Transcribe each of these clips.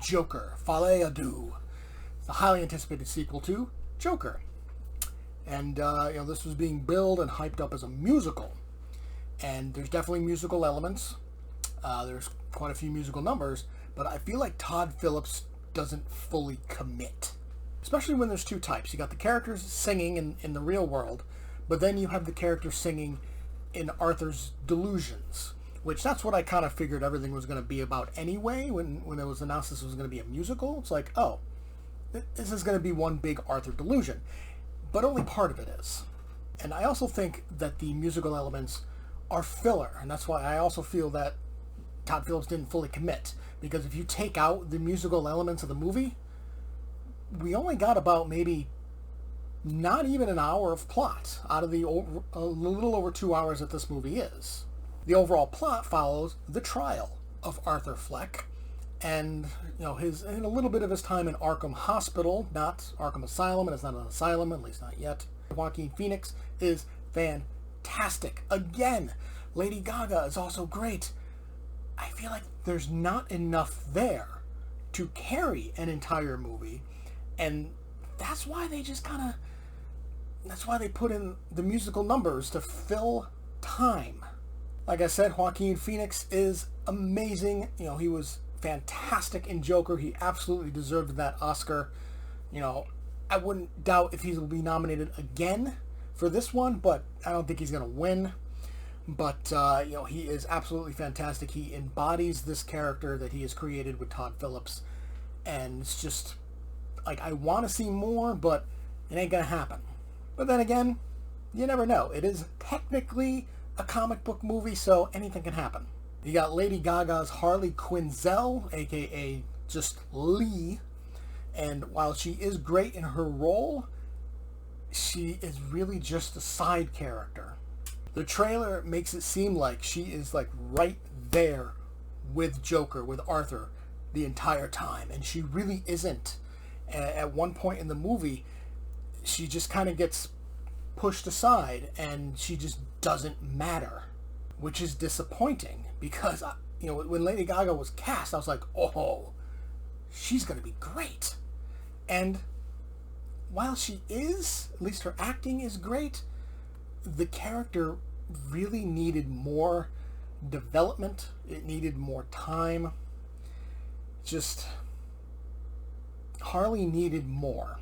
Joker, Folie, Deux. It's a highly anticipated sequel to Joker. And, this was being billed and hyped up as a musical. And there's definitely musical elements. There's quite a few musical numbers. But I feel like Todd Phillips doesn't fully commit. Especially when there's two types. You got the characters singing in the real world. But then you have the characters singing in Arthur's delusions. Which that's what I kind of figured everything was going to be about anyway. When it was announced this was going to be a musical. It's like, oh, this is going to be one big Arthur delusion. But only part of it is. And I also think that the musical elements are filler. And that's why I also feel that Todd Phillips didn't fully commit. Because if you take out the musical elements of the movie, we only got about maybe not even an hour of plot out of the a little over 2 hours that this movie is. The overall plot follows the trial of Arthur Fleck and and a little bit of his time in Arkham Hospital, not Arkham Asylum, and it's not an asylum, at least not yet. Joaquin Phoenix is fantastic. Again, Lady Gaga is also great. I feel like there's not enough there to carry an entire movie, and that's why they put in the musical numbers to fill time. Like I said, Joaquin Phoenix is amazing. He was fantastic in Joker. He absolutely deserved that Oscar. I wouldn't doubt if he will be nominated again for this one, but I don't think he's going to win. But, he is absolutely fantastic. He embodies this character that he has created with Todd Phillips. And it's just, I want to see more, but it ain't going to happen. But then again, you never know. It is technically a comic book movie, so anything can happen. You got Lady Gaga's Harley Quinzel, aka just Lee, and while she is great in her role, she is really just a side character. The trailer makes it seem like she is right there with Joker, with Arthur, the entire time, and she really isn't. At one point in the movie, she just kind of gets pushed aside, and she just doesn't matter, which is disappointing because, when Lady Gaga was cast, I was like, oh, she's going to be great. And while she is, at least her acting is great, the character really needed more development. It needed more time. Just, Harley needed more.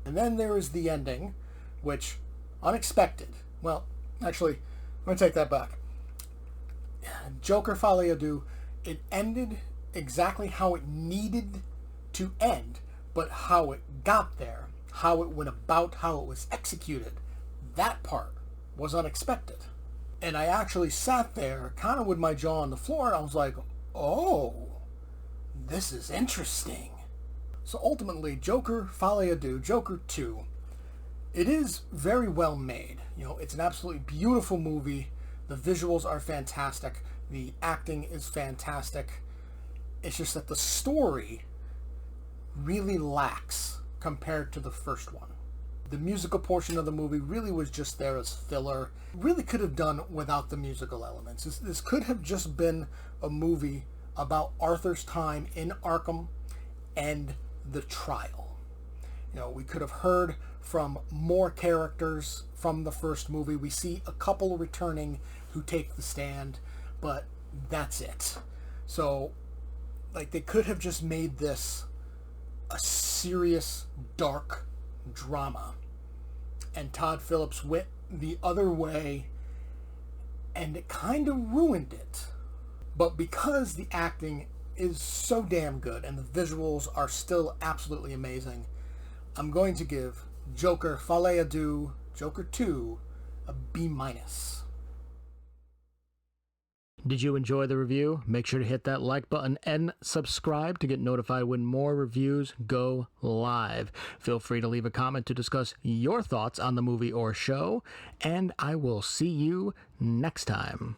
And then there is the ending, which, unexpected. Well, actually, I'm going to take that back. Joker Folie, Deux, it ended exactly how it needed to end, but how it got there, how it went about, how it was executed, that part was unexpected. And I actually sat there kind of with my jaw on the floor, and I was like, oh, this is interesting. So ultimately, Joker Folie, Deux, Joker 2, it is very well made. It's an absolutely beautiful movie. The visuals are fantastic. The acting is fantastic. It's just that the story really lacks compared to the first one. The musical portion of the movie really was just there as filler. Really could have done without the musical elements. This could have just been a movie about Arthur's time in Arkham and the trial. We could have heard from more characters from the first movie. We see a couple returning who take the stand, but that's it. So, they could have just made this a serious, dark drama. And Todd Phillips went the other way, and it kind of ruined it. But because the acting is so damn good, and the visuals are still absolutely amazing, I'm going to give Joker Folie, Deux, Joker 2, a B-. Did you enjoy the review? Make sure to hit that like button and subscribe to get notified when more reviews go live. Feel free to leave a comment to discuss your thoughts on the movie or show, and I will see you next time.